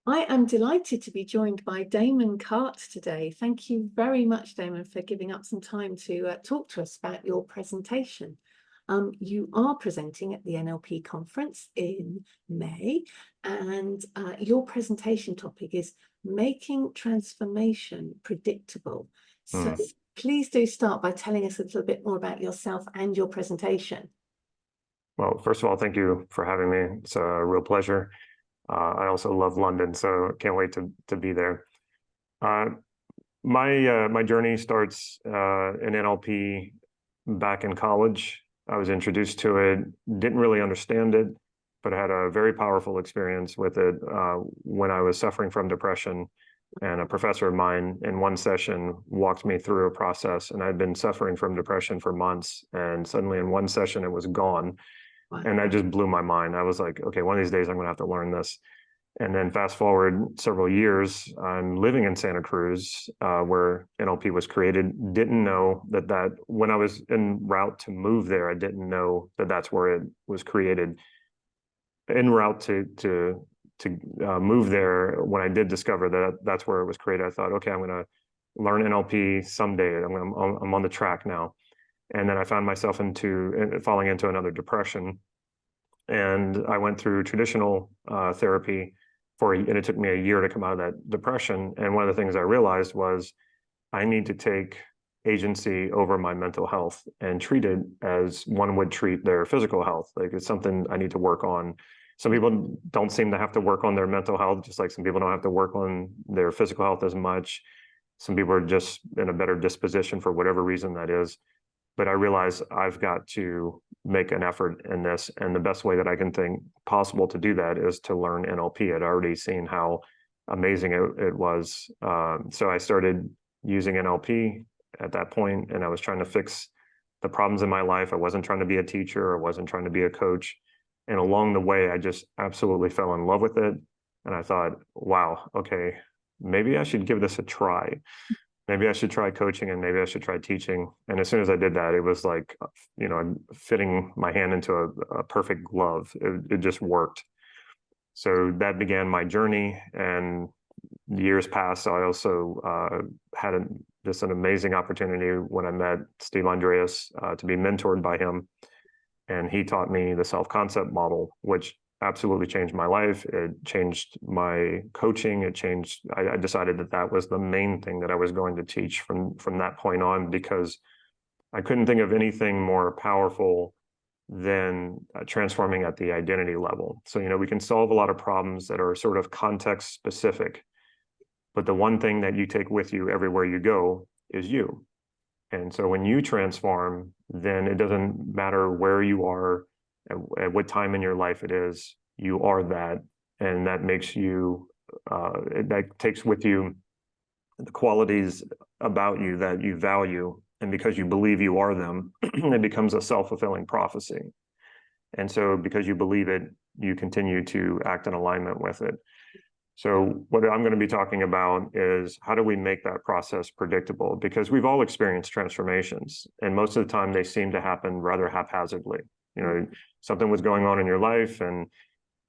I am delighted to be joined by Damon Cart today. Thank you very much, Damon, for giving up some time to talk to us about your presentation. You are presenting at the NLP conference in May, and your presentation topic is making transformation predictable. So please do start by telling us a little bit more about yourself and your presentation. Well, first of all, thank you for having me. It's a real pleasure. I also love London, so can't wait to be there. My journey starts in NLP back in college. I was introduced to it, didn't really understand it, but I had a very powerful experience with it when I was suffering from depression. And a professor of mine in one session walked me through a process, and I'd been suffering from depression for months, and suddenly in one session it was gone. Wow. And that just blew my mind. I was like, okay, one of these days I'm going to have to learn this. And then fast forward several years, I'm living in Santa Cruz, where NLP was created. Didn't know that when I was en route to move there, I didn't know that that's where it was created. En route to move there, when I did discover that that's where it was created, I thought, okay, I'm going to learn NLP someday. I'm on the track now. And then I found myself falling into another depression. And I went through traditional therapy and it took me a year to come out of that depression. And one of the things I realized was I need to take agency over my mental health and treat it as one would treat their physical health. Like, it's something I need to work on. Some people don't seem to have to work on their mental health, just like some people don't have to work on their physical health as much. Some people are just in a better disposition for whatever reason that is. But I realized I've got to make an effort in this. And the best way that I can think possible to do that is to learn NLP. I'd already seen how amazing it was. So I started using NLP at that point, and I was trying to fix the problems in my life. I wasn't trying to be a teacher. I wasn't trying to be a coach. And along the way, I just absolutely fell in love with it. And I thought, wow, okay, maybe I should give this a try. Maybe I should try coaching, and maybe I should try teaching. And as soon as I did that, it was like, fitting my hand into a perfect glove. It just worked. So that began my journey, and years passed. So I also had an amazing opportunity when I met Steve Andreas to be mentored by him. And he taught me the self-concept model, which absolutely changed my life. It changed my coaching. I decided that was the main thing that I was going to teach from that point on, because I couldn't think of anything more powerful than transforming at the identity level. So, we can solve a lot of problems that are sort of context specific, but the one thing that you take with you everywhere you go is you. And so when you transform, then it doesn't matter where you are, at what time in your life it is, you are that. And that makes you, that takes with you the qualities about you that you value. And because you believe you are them, it becomes a self-fulfilling prophecy. And so because you believe it, you continue to act in alignment with it. So what I'm going to be talking about is how do we make that process predictable? Because we've all experienced transformations, and most of the time they seem to happen rather haphazardly. Something was going on in your life, and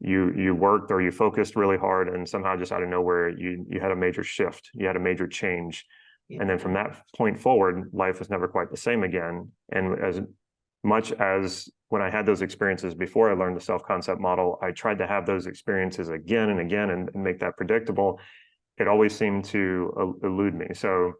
you worked or you focused really hard, and somehow just out of nowhere you had a major shift, you had a major change. Yeah. And then from that point forward, life was never quite the same again. And as much as when I had those experiences before I learned the self-concept model, I tried to have those experiences again and again and make that predictable, it always seemed to elude me. So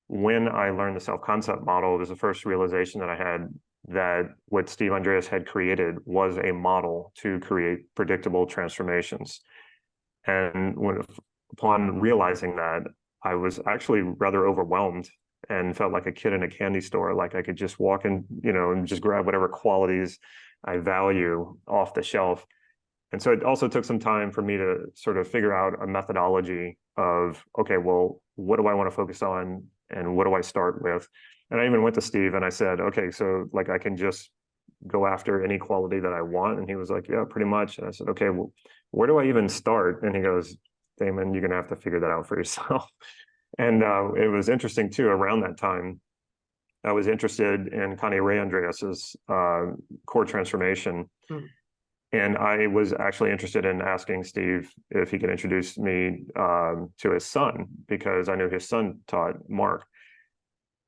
when I learned the self-concept model, it was the first realization that I had that what Steve Andreas had created was a model to create predictable transformations. And upon realizing that, I was actually rather overwhelmed and felt like a kid in a candy store. Like I could just walk in, and just grab whatever qualities I value off the shelf. And so it also took some time for me to sort of figure out a methodology of, okay, well, what do I want to focus on and what do I start with? And I even went to Steve and I said, okay, so like I can just go after any quality that I want. And he was like, yeah, pretty much. And I said, okay, well, where do I even start? And he goes, Damon, you're going to have to figure that out for yourself. And it was interesting too, around that time, I was interested in Connie Ray Andreas's core transformation. And I was actually interested in asking Steve if he could introduce me to his son, because I knew his son taught Mark.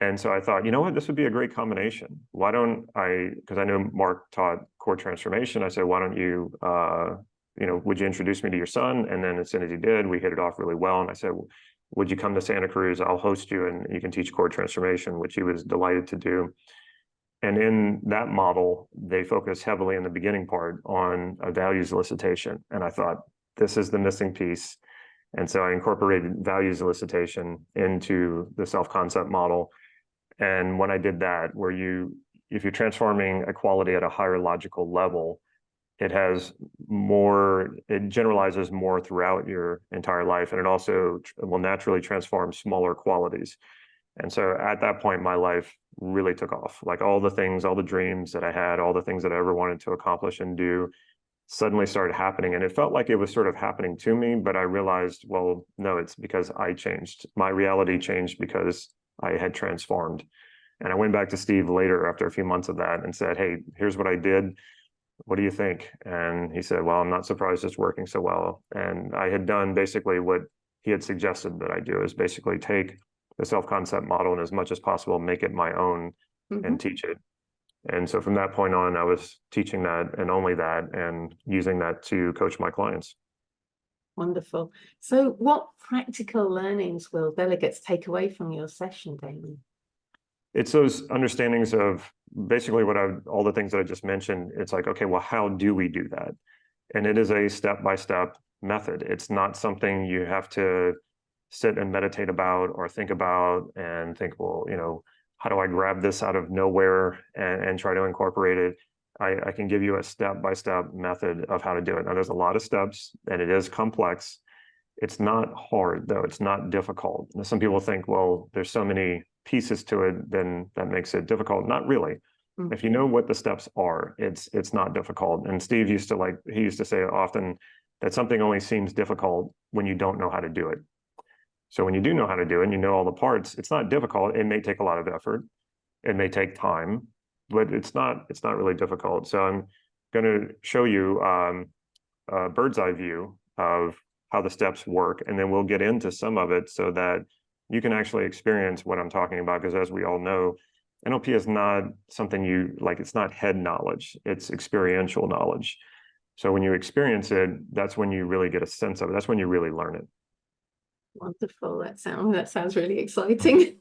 And so I thought, you know what, this would be a great combination. Why don't I, because I knew Mark taught core transformation. I said, why don't you, would you introduce me to your son? And then as soon as he did, we hit it off really well. And I said, would you come to Santa Cruz? I'll host you and you can teach core transformation, which he was delighted to do. And in that model, they focus heavily in the beginning part on a values elicitation. And I thought, this is the missing piece. And so I incorporated values elicitation into the self-concept model. And when I did that, if you're transforming a quality at a higher logical level, it generalizes more throughout your entire life. And it also will naturally transform smaller qualities. And so at that point, my life really took off. Like all the things, all the dreams that I had, all the things that I ever wanted to accomplish and do suddenly started happening. And it felt like it was sort of happening to me, but I realized, well, no, it's because I changed. My reality changed because I had transformed. And I went back to Steve later after a few months of that and said, hey, here's what I did. What do you think? And he said, well, I'm not surprised it's working so well. And I had done basically what he had suggested that I do, is basically take the self-concept model and as much as possible, make it my own and teach it. And so from that point on, I was teaching that and only that, and using that to coach my clients. Wonderful. So what practical learnings will delegates take away from your session, Damon? It's those understandings of basically all the things that I just mentioned. It's like, okay, well, how do we do that? And it is a step-by-step method. It's not something you have to sit and meditate about or think about and think, well, how do I grab this out of nowhere and try to incorporate it? I can give you a step-by-step method of how to do it. Now, there's a lot of steps and it is complex. It's not hard, though. It's not difficult. Now, some people think, well, there's so many pieces to it, then that makes it difficult. Not really. If you know what the steps are, it's not difficult. And Steve used to say often that something only seems difficult when you don't know how to do it. So when you do know how to do it and you know all the parts, it's not difficult. It may take a lot of effort. It may take time, but it's not really difficult. So I'm going to show you a bird's eye view of how the steps work, and then we'll get into some of it so that you can actually experience what I'm talking about. Because as we all know, NLP is not something it's not head knowledge, it's experiential knowledge. So when you experience it, that's when you really get a sense of it. That's when you really learn it. Wonderful. That sounds really exciting.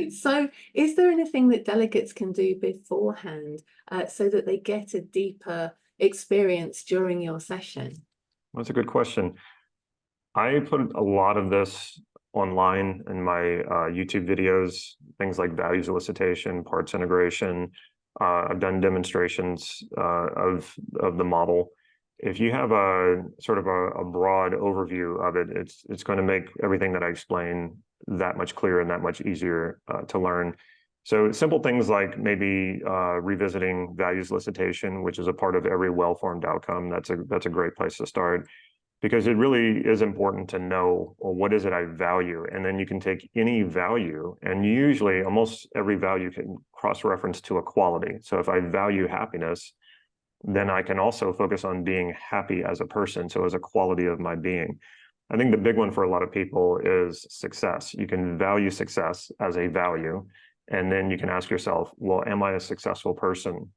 So is there anything that delegates can do beforehand so that they get a deeper experience during your session? That's a good question. I put a lot of this online in my YouTube videos, things like values elicitation, parts integration. I've done demonstrations of the model. If you have a sort of a broad overview of it, it's going to make everything that I explain that much clearer and that much easier to learn. So simple things like maybe revisiting values elicitation, which is a part of every well-formed outcome. That's a great place to start, because it really is important to know, well, what is it I value? And then you can take any value, and usually almost every value can cross-reference to a quality. So if I value happiness, then I can also focus on being happy as a person, so as a quality of my being. I think the big one for a lot of people is success. You can value success as a value, and then you can ask yourself, well, am I a successful person?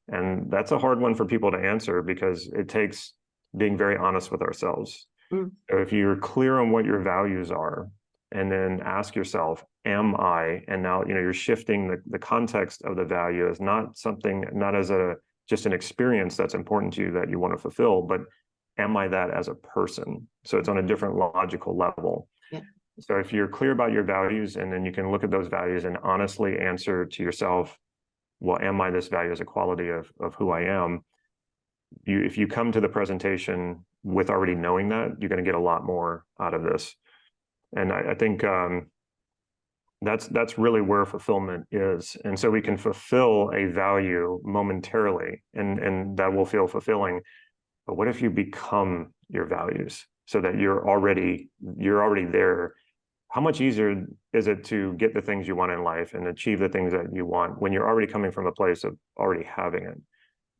And that's a hard one for people to answer, because it takes being very honest with ourselves. So if you're clear on what your values are, and then ask yourself, am I? And now, you're shifting the context of the value as not as just an experience that's important to you that you want to fulfill, but am I that as a person? So it's on a different logical level. Yeah. So if you're clear about your values, and then you can look at those values and honestly answer to yourself, well, am I this value as a quality of who I am? If you come to the presentation with already knowing that, you're going to get a lot more out of this. And I think that's really where fulfillment is. And so we can fulfill a value momentarily, and that will feel fulfilling. But what if you become your values, so that you're already there? How much easier is it to get the things you want in life and achieve the things that you want when you're already coming from a place of already having it?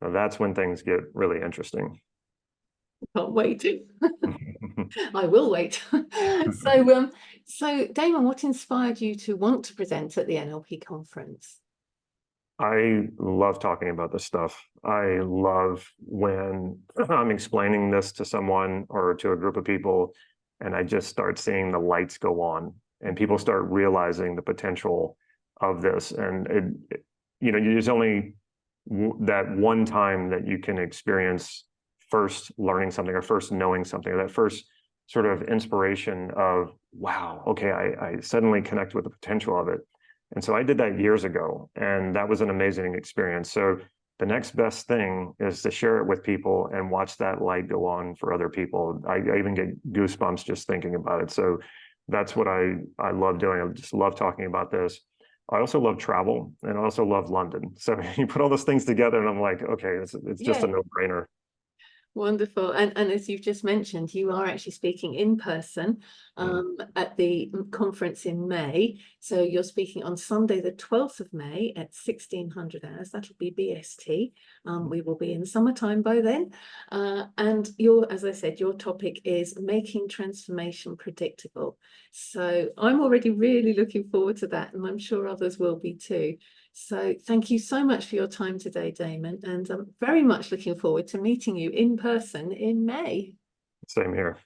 Now that's when things get really interesting. Can't wait. I will wait. So Damon, what inspired you to want to present at the NLP conference? I love talking about this stuff. I love when I'm explaining this to someone or to a group of people, and I just start seeing the lights go on, and people start realizing the potential of this. And there's only that one time that you can experience first learning something or first knowing something, or that first sort of inspiration of, wow, okay, I suddenly connect with the potential of it. And so I did that years ago, and that was an amazing experience. So the next best thing is to share it with people and watch that light go on for other people. I even get goosebumps just thinking about it. So that's what I love doing. I just love talking about this. I also love travel, and I also love London. So you put all those things together, and I'm like, okay, it's just a Yeah. no-brainer. Wonderful. And as you've just mentioned, you are actually speaking in person at the conference in May. So you're speaking on Sunday, the 12th of May at 1600 hours. That'll be BST. We will be in summertime by then. And as I said, your topic is making transformation predictable. So I'm already really looking forward to that, and I'm sure others will be too. So thank you so much for your time today, Damon, and I'm very much looking forward to meeting you in person in May. Same here.